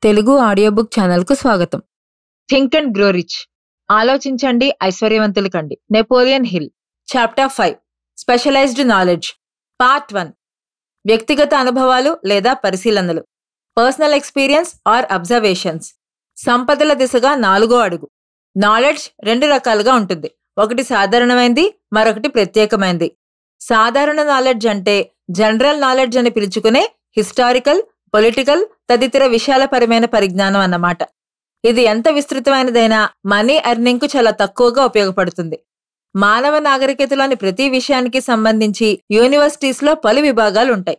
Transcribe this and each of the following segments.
Telugu audio book ఛానల్కు స్వాగతం. Think and grow rich. ఆలోచించండి, ఐశ్వర్యవంతులు కండి. Napoleon Hill. Chapter 5 specialised knowledge. Part 1 వ్యక్తిగత అనుభవాలు లేదా పరిశీలనలు. Personal experience or observations. సంపదల దిశగా 4వ అడుగు. నాలెడ్జ్ 2 రకాలుగా ఉంటుంది. ఒకటి సాధారణమైంది, మరొకటి ప్రత్యేకమైంది. సాధారణ నాలెడ్జ్ అంటే జనరల్ నాలెడ్జ్ అని పిలుచుకునే హిస్టారికల్, పొలిటికల్ తదితర విషయాలపరమైన పరిజ్ఞానం అన్నమాట. ఇది ఎంత విస్తృతమైనదైనా మనీ ఎర్నింగ్ కు చాలా తక్కువగా ఉపయోగపడుతుంది. మానవ నాగరికతలోని ప్రతి విషయానికి సంబంధించి యూనివర్సిటీస్లో పలు విభాగాలు ఉంటాయి.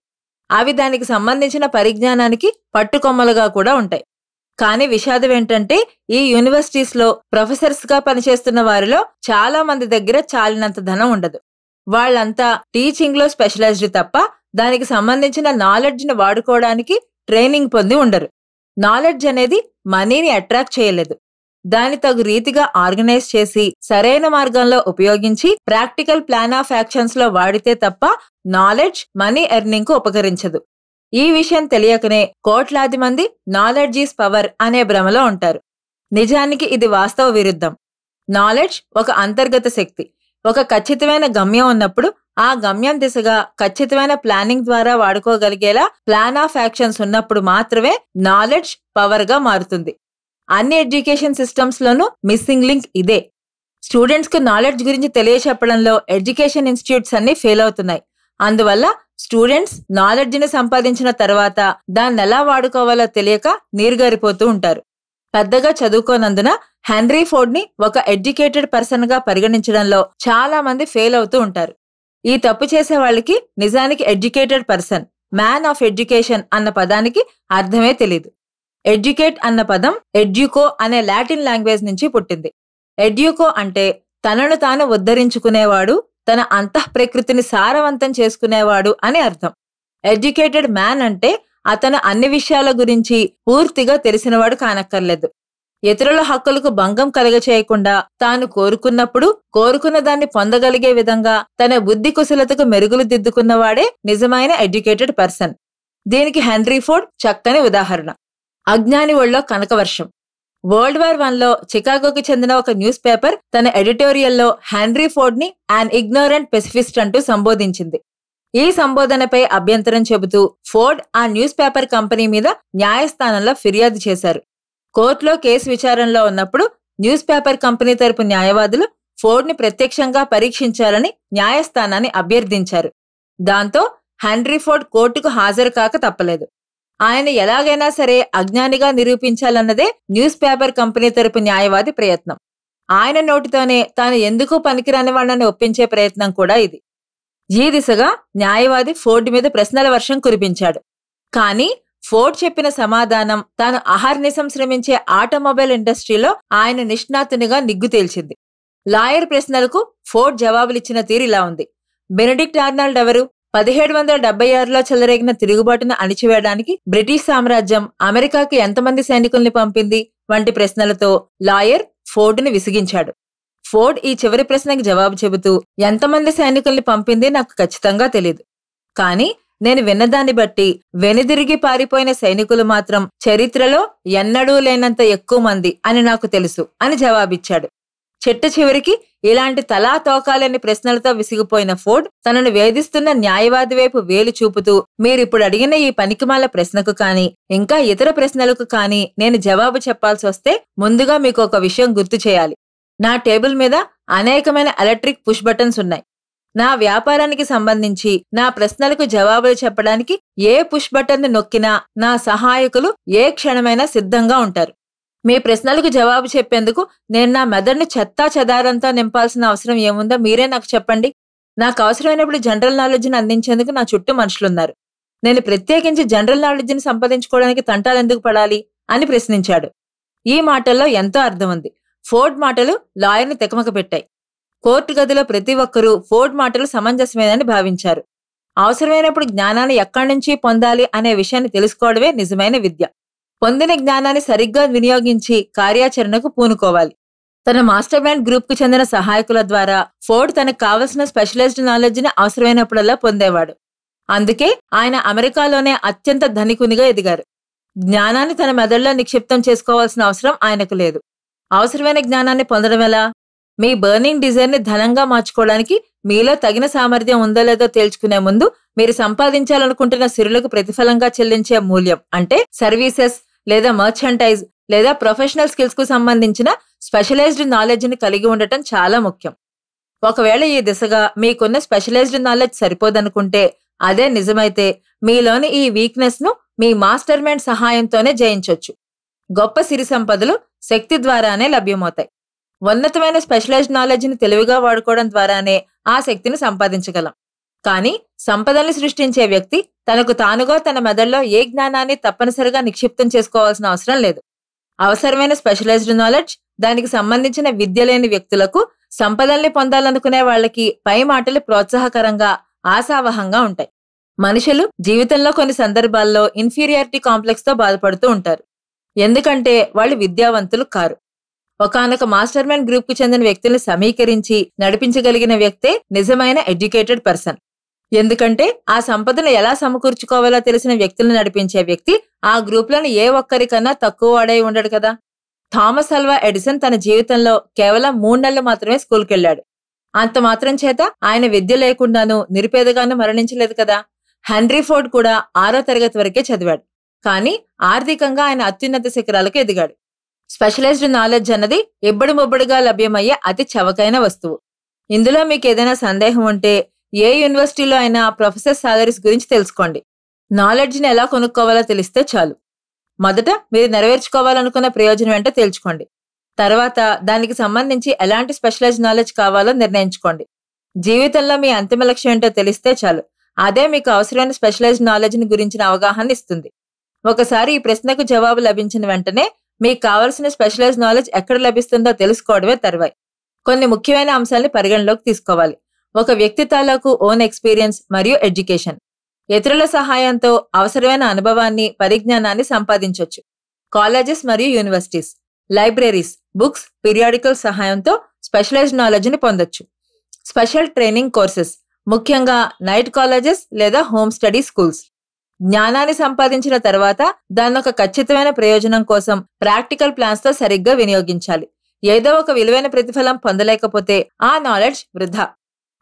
అవి దానికి సంబంధించిన పరిజ్ఞానానికి పట్టుకొమ్మలుగా కూడా ఉంటాయి. కానీ విషాదం ఏంటంటే ఈ యూనివర్సిటీస్లో ప్రొఫెసర్స్గా పనిచేస్తున్న వారిలో చాలా మంది దగ్గర చాలినంత ధనం ఉండదు. వాళ్ళంతా టీచింగ్లో స్పెషలైజ్డ్ తప్ప దానికి సంబంధించిన నాలెడ్జ్ని వాడుకోవడానికి ట్రైనింగ్ పొంది ఉండరు. నాలెడ్జ్ అనేది మనీని అట్రాక్ట్ చేయలేదు. దాని తగు రీతిగా ఆర్గనైజ్ చేసి సరైన మార్గంలో ఉపయోగించి ప్రాక్టికల్ ప్లాన్ ఆఫ్ యాక్షన్స్ లో వాడితే తప్ప నాలెడ్జ్ మనీ ఎర్నింగ్ కు ఉపకరించదు. ఈ విషయం తెలియకనే కోట్లాది మంది నాలెడ్జ్ ఈజ్ పవర్ అనే భ్రమలో ఉంటారు. నిజానికి ఇది వాస్తవ విరుద్ధం. నాలెడ్జ్ ఒక అంతర్గత శక్తి. ఒక ఖచ్చితమైన గమ్యం ఉన్నప్పుడు ఆ గమ్యం దిశగా ఖచ్చితమైన ప్లానింగ్ ద్వారా వాడుకోగలిగేలా ప్లాన్ ఆఫ్ యాక్షన్స్ ఉన్నప్పుడు మాత్రమే నాలెడ్జ్ పవర్ గా మారుతుంది. అన్ని ఎడ్యుకేషన్ సిస్టమ్స్ లోనూ మిస్సింగ్ లింక్ ఇదే. స్టూడెంట్స్ కు నాలెడ్జ్ గురించి తెలియచెప్పడంలో ఎడ్యుకేషన్ ఇన్స్టిట్యూట్స్ అన్ని ఫెయిల్ అవుతున్నాయి. అందువల్ల స్టూడెంట్స్ నాలెడ్జ్ ని సంపాదించిన తర్వాత దాన్ని ఎలా వాడుకోవాలో తెలియక నీరుగారిపోతూ ఉంటారు. పెద్దగా చదువుకోనందున హెన్రీ ఫోర్డ్ ని ఒక ఎడ్యుకేటెడ్ పర్సన్ గా పరిగణించడంలో చాలా మంది ఫెయిల్ అవుతూ ఉంటారు. ఈ తప్పు చేసే వాళ్ళకి నిజానికి educated person, man of education అన్న పదానికి అర్థమే తెలీదు. ఎడ్యుకేట్ అన్న పదం ఎడ్యుకో అనే లాటిన్ లాంగ్వేజ్ నుంచి పుట్టింది. ఎడ్యుకో అంటే తనను తాను ఉద్ధరించుకునేవాడు, తన అంతఃప్రకృతిని సారవంతం చేసుకునేవాడు అని అర్థం. ఎడ్యుకేటెడ్ మ్యాన్ అంటే అతను అన్ని విషయాల గురించి పూర్తిగా తెలిసినవాడు కానక్కర్లేదు. ఇతరుల హక్కులకు భంగం కలగచేయకుండా తాను కోరుకున్నప్పుడు కోరుకున్న దాన్ని పొందగలిగే విధంగా తన బుద్ధి కుశలతకు మెరుగులు దిద్దుకున్నవాడే నిజమైన ఎడ్యుకేటెడ్ పర్సన్. దీనికి హెన్రీ ఫోర్డ్ చక్కని ఉదాహరణ. అజ్ఞాని ఒళ్ళో కనకవర్షం. వరల్డ్ వార్ 1లో చికాగోకి చెందిన ఒక న్యూస్ పేపర్ తన ఎడిటోరియల్లో హెన్రీ ఫోర్డ్ ని యాన్ ఇగ్నోరెంట్ పెసిఫిస్ట్ అంటూ సంబోధించింది. ఈ సంబోధనపై అభ్యంతరం చెబుతూ ఫోర్డ్ ఆ న్యూస్ పేపర్ కంపెనీ మీద న్యాయస్థానంలో ఫిర్యాదు చేశారు. కోర్టులో కేసు విచారణలో ఉన్నప్పుడు న్యూస్ పేపర్ కంపెనీ తరపు న్యాయవాదులు ఫోర్డ్ ని ప్రత్యక్షంగా పరీక్షించాలని న్యాయస్థానాన్ని అభ్యర్థించారు. దాంతో హెన్రీ ఫోర్డ్ కోర్టుకు హాజరు కాక తప్పలేదు. ఆయన ఎలాగైనా సరే అజ్ఞానిగా నిరూపించాలన్నదే న్యూస్ పేపర్ కంపెనీ తరపు న్యాయవాది ప్రయత్నం. ఆయన నోటితోనే తాను ఎందుకు పనికిరాని వాళ్ళని ఒప్పించే ప్రయత్నం కూడా ఇది. ఈ దిశగా న్యాయవాది ఫోర్డ్ మీద ప్రశ్నల వర్షం కురిపించాడు. కానీ ఫోర్డ్ చెప్పిన సమాధానం తాను అహర్నిశం శ్రమించే ఆటోమొబైల్ ఇండస్ట్రీలో ఆయన నిష్ణాతునిగా నిగ్గు తేల్చింది. లాయర్ ప్రశ్నలకు ఫోర్డ్ జవాబులిచ్చిన తీరు ఇలా ఉంది. బెనడిక్ట్ ఆర్నాల్డ్ ఎవరు? 1776లో చెలరేగిన తిరుగుబాటును అణిచివేయడానికి బ్రిటిష్ సామ్రాజ్యం అమెరికాకు ఎంతమంది సైనికుల్ని పంపింది వంటి ప్రశ్నలతో లాయర్ ఫోర్డ్ని విసిగించాడు. ఫోర్డ్ ఈ చివరి ప్రశ్నకి జవాబు చెబుతూ ఎంతమంది సైనికుల్ని పంపింది నాకు ఖచ్చితంగా తెలీదు. కానీ నేను విన్నదాన్ని బట్టి వెనుదిరిగి పారిపోయిన సైనికులు మాత్రం చరిత్రలో ఎన్నడూ లేనంత ఎక్కువ మంది అని నాకు తెలుసు అని జవాబిచ్చాడు. చిట్ట చివరికి ఇలాంటి తలా తోకాలేని ప్రశ్నలతో విసిగిపోయిన ఫోర్డ్ తనను వేధిస్తున్న న్యాయవాది వైపు వేలు చూపుతూ మీరిప్పుడు అడిగిన ఈ పనికిమాల ప్రశ్నకు కానీ ఇంకా ఇతర ప్రశ్నలకు కానీ నేను జవాబు చెప్పాల్సి వస్తే ముందుగా మీకు ఒక విషయం గుర్తు చేయాలి. నా టేబుల్ మీద అనేకమైన ఎలక్ట్రిక్ పుష్ బటన్స్ ఉన్నాయి. నా వ్యాపారానికి సంబంధించి నా ప్రశ్నలకు జవాబులు చెప్పడానికి ఏ పుష్ బటన్ నొక్కినా నా సహాయకులు ఏ క్షణమైనా సిద్ధంగా ఉంటారు. మీ ప్రశ్నలకు జవాబు చెప్పేందుకు నేను నా మెదడుని చెత్తా చెదారంతో నింపాల్సిన అవసరం ఏముందో మీరే నాకు చెప్పండి. నాకు అవసరమైనప్పుడు జనరల్ నాలెడ్జ్ని అందించేందుకు నా చుట్టూ మనుషులున్నారు. నేను ప్రత్యేకించి జనరల్ నాలెడ్జ్ని సంపాదించుకోవడానికి తంటాలెందుకు పడాలి అని ప్రశ్నించాడు. ఈ మాటల్లో ఎంతో అర్థం ఉంది. ఫోర్డ్ మాటలు లాయర్ని తెకమక పెట్టాయి. కోర్టు గదిలో ప్రతి ఒక్కరూ ఫోర్డ్ మాటలు సమంజసమేనని భావించారు. అవసరమైనప్పుడు జ్ఞానాన్ని ఎక్కడి నుంచి పొందాలి అనే విషయాన్ని తెలుసుకోవడమే నిజమైన విద్య. పొందిన జ్ఞానాన్ని సరిగ్గా వినియోగించి కార్యాచరణకు పూనుకోవాలి. తన మాస్టర్ మైండ్ గ్రూప్ కు చెందిన సహాయకుల ద్వారా ఫోర్డ్ తనకు కావలసిన స్పెషలైజ్డ్ నాలెడ్జ్ ని అవసరమైనప్పుడల్లా పొందేవాడు. అందుకే ఆయన అమెరికాలోనే అత్యంత ధనికునిగా ఎదిగారు. జ్ఞానాన్ని తన మెదడులో నిక్షిప్తం చేసుకోవాల్సిన అవసరం ఆయనకు లేదు. అవసరమైన జ్ఞానాన్ని పొందడం ఎలా? మీ బర్నింగ్ డిజైర్ని ధనంగా మార్చుకోవడానికి మీలో తగిన సామర్థ్యం ఉందో లేదో తేల్చుకునే ముందు మీరు సంపాదించాలనుకుంటున్న సిరులకు ప్రతిఫలంగా చెల్లించే మూల్యం అంటే సర్వీసెస్ లేదా మర్చెంటైజ్ లేదా ప్రొఫెషనల్ స్కిల్స్ కు సంబంధించిన స్పెషలైజ్డ్ నాలెడ్జ్ని కలిగి ఉండటం చాలా ముఖ్యం. ఒకవేళ ఈ దిశగా మీకున్న స్పెషలైజ్డ్ నాలెడ్జ్ సరిపోదనుకుంటే, అదే నిజమైతే మీలోని ఈ వీక్నెస్ ను మీ మాస్టర్ మైండ్ సహాయంతోనే జయించొచ్చు. గొప్ప సిరి సంపదలు శక్తి ద్వారానే లభ్యమవుతాయి. ఉన్నతమైన స్పెషలైజ్డ్ నాలెడ్జ్ని తెలివిగా వాడుకోవడం ద్వారానే ఆ శక్తిని సంపాదించగలం. కానీ సంపదల్ని సృష్టించే వ్యక్తి తనకు తానుగా తన మెదడులో ఏ జ్ఞానాన్ని తప్పనిసరిగా నిక్షిప్తం చేసుకోవాల్సిన అవసరం లేదు. అవసరమైన స్పెషలైజ్డ్ నాలెడ్జ్, దానికి సంబంధించిన విద్య లేని వ్యక్తులకు, సంపదల్ని పొందాలనుకునే వాళ్ళకి పై మాటలు ప్రోత్సాహకరంగా, ఆశావహంగా ఉంటాయి. మనుషులు జీవితంలో కొన్ని సందర్భాల్లో ఇన్ఫీరియారిటీ కాంప్లెక్స్ తో బాధపడుతూ ఉంటారు. ఎందుకంటే వాళ్ళు విద్యావంతులు కారు. ఒకానొక మాస్టర్ మైండ్ గ్రూప్ కు చెందిన వ్యక్తుల్ని సమీకరించి నడిపించగలిగిన వ్యక్తే నిజమైన ఎడ్యుకేటెడ్ పర్సన్. ఎందుకంటే ఆ సంపదను ఎలా సమకూర్చుకోవాలో తెలిసిన వ్యక్తులను నడిపించే వ్యక్తి ఆ గ్రూప్లోని ఏ ఒక్కరికన్నా తక్కువ వాడై ఉండడు కదా. థామస్ అల్వా ఎడిసన్ తన జీవితంలో కేవలం 3 నెలలు మాత్రమే స్కూల్కెళ్లాడు. అంత మాత్రం చేత ఆయన విద్య లేకుండానూ నిరుపేదగానూ మరణించలేదు కదా. హెన్రీ ఫోర్డ్ కూడా 6వ తరగతి వరకే చదివాడు. కానీ ఆర్థికంగా ఆయన అత్యున్నత శిఖరాలకు ఎదిగాడు. స్పెషలైజ్డ్ నాలెడ్జ్ అన్నది ఎబ్బడి మొబ్బడిగా లభ్యమయ్యే అతి చవకైన వస్తువు. ఇందులో మీకు ఏదైనా సందేహం ఉంటే ఏ యూనివర్సిటీలో అయినా ప్రొఫెసర్ సాలరీస్ గురించి తెలుసుకోండి. నాలెడ్జ్ని ఎలా కొనుక్కోవాలో తెలిస్తే చాలు. మొదట మీరు నెరవేర్చుకోవాలనుకున్న ప్రయోజనం ఏంటో తేల్చుకోండి. తర్వాత దానికి సంబంధించి ఎలాంటి స్పెషలైజ్డ్ నాలెడ్జ్ కావాలో నిర్ణయించుకోండి. జీవితంలో మీ అంతిమ లక్ష్యం ఏంటో తెలిస్తే చాలు. అదే మీకు అవసరమైన స్పెషలైజ్డ్ నాలెడ్జ్ని గురించిన అవగాహన ఇస్తుంది. ఒకసారి ఈ ప్రశ్నకు జవాబు లభించిన వెంటనే మీకు కావలసిన స్పెషలైజ్డ్ నాలెడ్జ్ ఎక్కడ లభిస్తుందో తెలుసుకోవడమే తర్వాయి. కొన్ని ముఖ్యమైన అంశాలని పరిగణలోకి తీసుకోవాలి. ఒక వ్యక్తి తాలూకు ఓన్ ఎక్స్పీరియన్స్ మరియు ఎడ్యుకేషన్. ఇతరుల సహాయంతో అవసరమైన అనుభవాన్ని, పరిజ్ఞానాన్ని సంపాదించవచ్చు. కాలేజెస్ మరియు యూనివర్సిటీస్, లైబ్రరీస్, బుక్స్, పీరియాడికల్ సహాయంతో స్పెషలైజ్డ్ నాలెడ్జ్ని పొందొచ్చు. స్పెషల్ ట్రైనింగ్ కోర్సెస్, ముఖ్యంగా నైట్ కాలేజెస్ లేదా హోమ్ స్టడీ స్కూల్స్. జ్ఞానాన్ని సంపాదించిన తర్వాత దాన్ని ఒక ఖచ్చితమైన ప్రయోజనం కోసం ప్రాక్టికల్ ప్లాన్స్ తో సరిగ్గా వినియోగించాలి. ఏదో ఒక విలువైన ప్రతిఫలం పొందలేకపోతే ఆ నాలెడ్జ్ వృధా.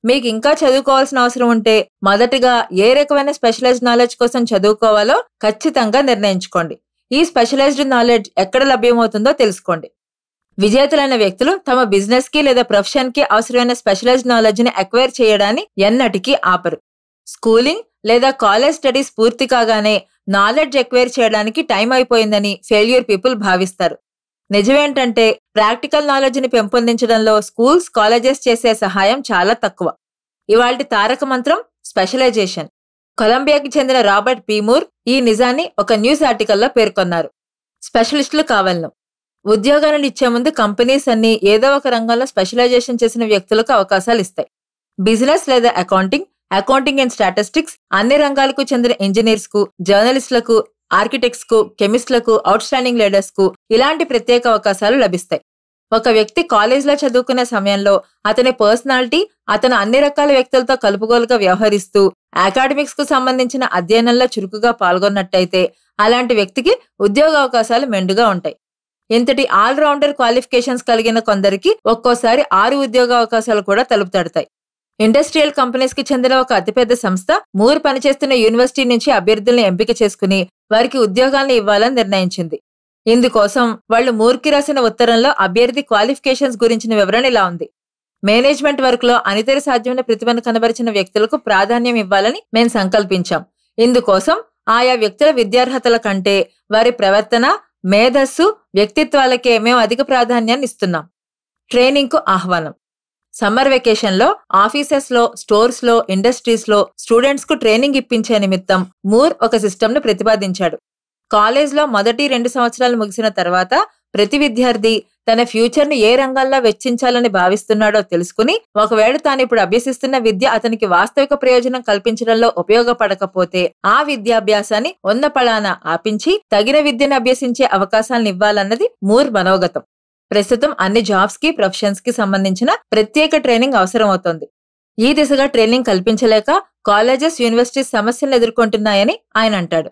మీకు ఇంకా చదువుకోవాల్సిన అవసరం ఉంటే మొదటిగా ఏ రకమైన స్పెషలైజ్డ్ నాలెడ్జ్ కోసం చదువుకోవాలో ఖచ్చితంగా నిర్ణయించుకోండి. ఈ స్పెషలైజ్డ్ నాలెడ్జ్ ఎక్కడ లభ్యమవుతుందో తెలుసుకోండి. విజేతలైన వ్యక్తులు తమ బిజినెస్ కి లేదా ప్రొఫెషన్ కి అవసరమైన స్పెషలైజ్డ్ నాలెడ్జ్ ని అక్వైర్ చేయడాన్ని ఎన్నటికీ ఆపరు. స్కూలింగ్ లేదా కాలేజ్ స్టడీస్ పూర్తి కాగానే నాలెడ్జ్ ఎక్వైర్ చేయడానికి టైం అయిపోయిందని ఫెయిల్యూర్ పీపుల్ భావిస్తారు. నిజమేంటంటే ప్రాక్టికల్ నాలెడ్జ్ని పెంపొందించడంలో స్కూల్స్, కాలేజెస్ చేసే సహాయం చాలా తక్కువ. ఇవాల్టి తారక మంత్రం స్పెషలైజేషన్. కొలంబియాకి చెందిన రాబర్ట్ పి. మూర్ ఈ నిజాన్ని ఒక న్యూస్ ఆర్టికల్లో పేర్కొన్నారు. స్పెషలిస్టులు కావాలను. ఉద్యోగాలను ఇచ్చే ముందు కంపెనీస్ అన్ని ఏదో ఒక రంగంలో స్పెషలైజేషన్ చేసిన వ్యక్తులకు అవకాశాలు ఇస్తాయి. బిజినెస్ లేదా అకౌంటింగ్ అండ్ స్టాటిస్టిక్స్, అన్ని రంగాలకు చెందిన ఇంజనీర్స్ కు, జర్నలిస్టులకు, ఆర్కిటెక్ట్స్ కు, కెమిస్ట్లకు, అవుట్ స్టాండింగ్ లీడర్స్ కు ఇలాంటి ప్రత్యేక అవకాశాలు లభిస్తాయి. ఒక వ్యక్తి కాలేజ్లో చదువుకునే సమయంలో అతని పర్సనాలిటీ అతను అన్ని రకాల వ్యక్తులతో కలుపుగోలుగా వ్యవహరిస్తూ అకాడమిక్స్ కు సంబంధించిన అధ్యయనంలో చురుకుగా పాల్గొన్నట్టయితే అలాంటి వ్యక్తికి ఉద్యోగ అవకాశాలు మెండుగా ఉంటాయి. ఇంతటి ఆల్రౌండర్ క్వాలిఫికేషన్స్ కలిగిన కొందరికి ఒక్కోసారి 6 ఉద్యోగ అవకాశాలు కూడా తలుపు తడతాయి. ఇండస్ట్రియల్ కంపెనీస్ కి చెందిన ఒక అతిపెద్ద సంస్థ మూర్ పనిచేస్తున్న యూనివర్సిటీ నుంచి అభ్యర్థుల్ని ఎంపిక చేసుకుని వారికి ఉద్యోగాలను ఇవ్వాలని నిర్ణయించింది. ఇందుకోసం వాళ్లు మూర్కి రాసిన ఉత్తరంలో అభ్యర్థి క్వాలిఫికేషన్స్ గురించిన వివరణ ఇలా ఉంది. మేనేజ్మెంట్ వర్క్ లో అనితర సాధ్యమైన ప్రతిభను కనబరిచిన వ్యక్తులకు ప్రాధాన్యం ఇవ్వాలని మేము సంకల్పించాం. ఇందుకోసం ఆయా వ్యక్తుల విద్యార్హతల కంటే వారి ప్రవర్తన, మేధస్సు, వ్యక్తిత్వాలకే మేము అధిక ప్రాధాన్యాన్ని ఇస్తున్నాం. ట్రైనింగ్ కు ఆహ్వానం. సమ్మర్ వెకేషన్ లో ఆఫీసెస్ లో, స్టోర్స్ లో, ఇండస్ట్రీస్ లో స్టూడెంట్స్ కు ట్రైనింగ్ ఇప్పించే నిమిత్తం మూర్ ఒక సిస్టమ్ ను ప్రతిపాదించాడు. కాలేజ్ లో మొదటి 2 సంవత్సరాలు ముగిసిన తర్వాత ప్రతి విద్యార్థి తన ఫ్యూచర్ ని ఏ రంగంలో వెచ్చించాలని భావిస్తున్నాడో తెలుసుకుని, ఒకవేళ తాను ఇప్పుడు అభ్యసిస్తున్న విద్య అతనికి వాస్తవిక ప్రయోజనం కల్పించడంలో ఉపయోగపడకపోతే ఆ విద్యాభ్యాసాన్ని ఉన్న పళాన ఆపించి తగిన విద్యను అభ్యసించే అవకాశాలను ఇవ్వాలన్నది మూర్ మనోగతం. ప్రస్తుతం అన్ని జాబ్స్ కి, ప్రొఫెషన్స్ కి సంబంధించిన ప్రత్యేక ట్రైనింగ్ అవసరం అవుతోంది. ఈ దిశగా ట్రైనింగ్ కల్పించలేక కాలేజెస్, యూనివర్సిటీస్ సమస్యలను ఎదుర్కొంటున్నాయని ఆయన అంటాడు.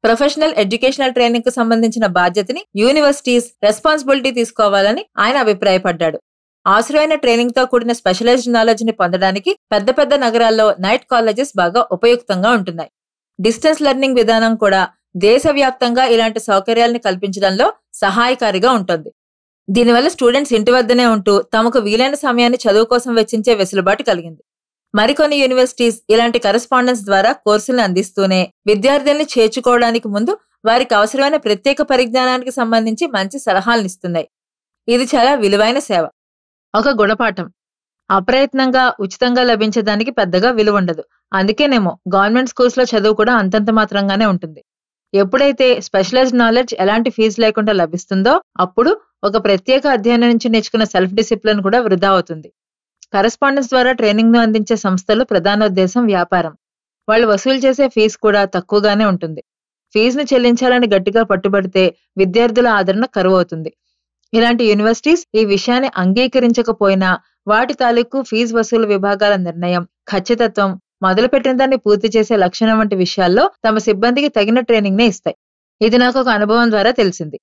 ప్రొఫెషనల్ ఎడ్యుకేషనల్ ట్రైనింగ్ కు సంబంధించిన బాధ్యతని యూనివర్సిటీస్ రెస్పాన్సిబిలిటీ తీసుకోవాలని ఆయన అభిప్రాయపడ్డాడు. అవసరమైన ట్రైనింగ్ తో కూడిన స్పెషలైజ్డ్ నాలెడ్జ్ ని పొందడానికి పెద్ద పెద్ద నగరాల్లో నైట్ కాలేజెస్ బాగా ఉపయుక్తంగా ఉంటున్నాయి. డిస్టెన్స్ లెర్నింగ్ విధానం కూడా దేశవ్యాప్తంగా ఇలాంటి సౌకర్యాలను కల్పించడంలో సహాయకారిగా ఉంటుంది. దీనివల్ల స్టూడెంట్స్ ఇంటి వద్దనే ఉంటూ తమకు వీలైన సమయాన్ని చదువు కోసం వెచ్చించే వెసులుబాటు కలిగింది. మరికొన్ని యూనివర్సిటీస్ ఇలాంటి కరెస్పాండెన్స్ ద్వారా కోర్సులను అందిస్తూనే విద్యార్థుల్ని చేర్చుకోవడానికి ముందు వారికి అవసరమైన ప్రత్యేక పరిజ్ఞానానికి సంబంధించి మంచి సలహాలను ఇస్తున్నాయి. ఇది చాలా విలువైన సేవ. ఒక గుణపాఠం: అప్రయత్నంగా ఉచితంగా లభించేదానికి పెద్దగా విలువ ఉండదు. అందుకేనేమో గవర్నమెంట్ స్కూల్స్ లో చదువు కూడా అంతంత మాత్రంగానే ఉంటుంది. ఎప్పుడైతే స్పెషలైజ్డ్ నాలెడ్జ్ ఎలాంటి ఫీజు లేకుండా లభిస్తుందో అప్పుడు ఒక ప్రత్యేక అధ్యయనం నుంచి నేర్చుకున్న సెల్ఫ్ డిసిప్లిన్ కూడా వృధా అవుతుంది. కరెస్పాండెన్స్ ద్వారా ట్రైనింగ్ ను అందించే సంస్థలు ప్రధానోద్దేశం వ్యాపారం. వాళ్ళు వసూలు చేసే ఫీజు కూడా తక్కువగానే ఉంటుంది. ఫీజును చెల్లించాలని గట్టిగా పట్టుబడితే విద్యార్థుల ఆదరణ కరువవుతుంది. ఇలాంటి యూనివర్సిటీస్ ఈ విషయాన్ని అంగీకరించకపోయినా వాటి తాలూకు ఫీజు వసూలు విభాగాల నిర్ణయం, ఖచ్చితత్వం, మొదలుపెట్టిన దాన్ని పూర్తి చేసే లక్షణం వంటి విషయాల్లో తమ సిబ్బందికి తగిన ట్రైనింగ్ నే ఇస్తాయి. ఇది నాకు ఒక అనుభవం ద్వారా తెలిసింది.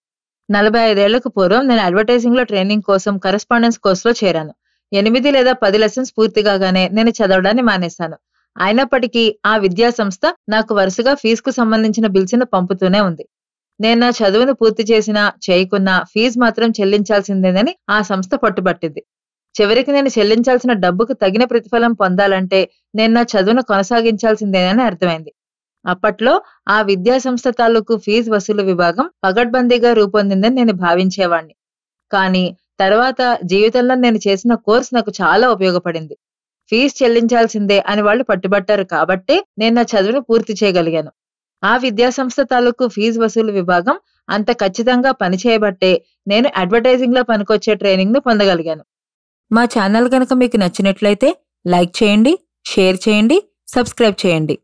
45 ఏళ్లకు పూర్వం నేను అడ్వర్టైజింగ్ లో ట్రైనింగ్ కోసం కరెస్పాండెన్స్ కోర్సులో చేరాను. 8 లేదా 10 లెసన్స్ పూర్తి కాగానే నేను చదవడాన్ని మానేశాను. అయినప్పటికీ ఆ విద్యా సంస్థ నాకు వరుసగా ఫీజుకు సంబంధించిన బిల్స్ ను పంపుతూనే ఉంది. నేను నా చదువును పూర్తి చేసినా చేయకున్నా ఫీజు మాత్రం చెల్లించాల్సిందేనని ఆ సంస్థ పట్టుబట్టింది. చివరికి నేను చెల్లించాల్సిన డబ్బుకు తగిన ప్రతిఫలం పొందాలంటే నేను నా చదువును కొనసాగించాల్సిందేనని అర్థమైంది. అప్పట్లో ఆ విద్యా సంస్థ తాలూకు ఫీజు వసూలు విభాగం పగడ్బందీగా రూపొందిందని నేను భావించేవాణ్ణి. కానీ తర్వాత జీవితంలో నేను చేసిన కోర్సు నాకు చాలా ఉపయోగపడింది. ఫీజు చెల్లించాల్సిందే అని వాళ్ళు పట్టుబట్టారు కాబట్టే నేను నా చదువును పూర్తి చేయగలిగాను. ఆ విద్యాసంస్థ తాలూకు ఫీజు వసూలు విభాగం అంత ఖచ్చితంగా పనిచేయబట్టే నేను అడ్వర్టైజింగ్ లో పనికొచ్చే ట్రైనింగ్ ను పొందగలిగాను. మా ఛానల్ కనుక మీకు నచ్చినట్లయితే లైక్ చేయండి, షేర్ చేయండి, సబ్స్క్రైబ్ చేయండి.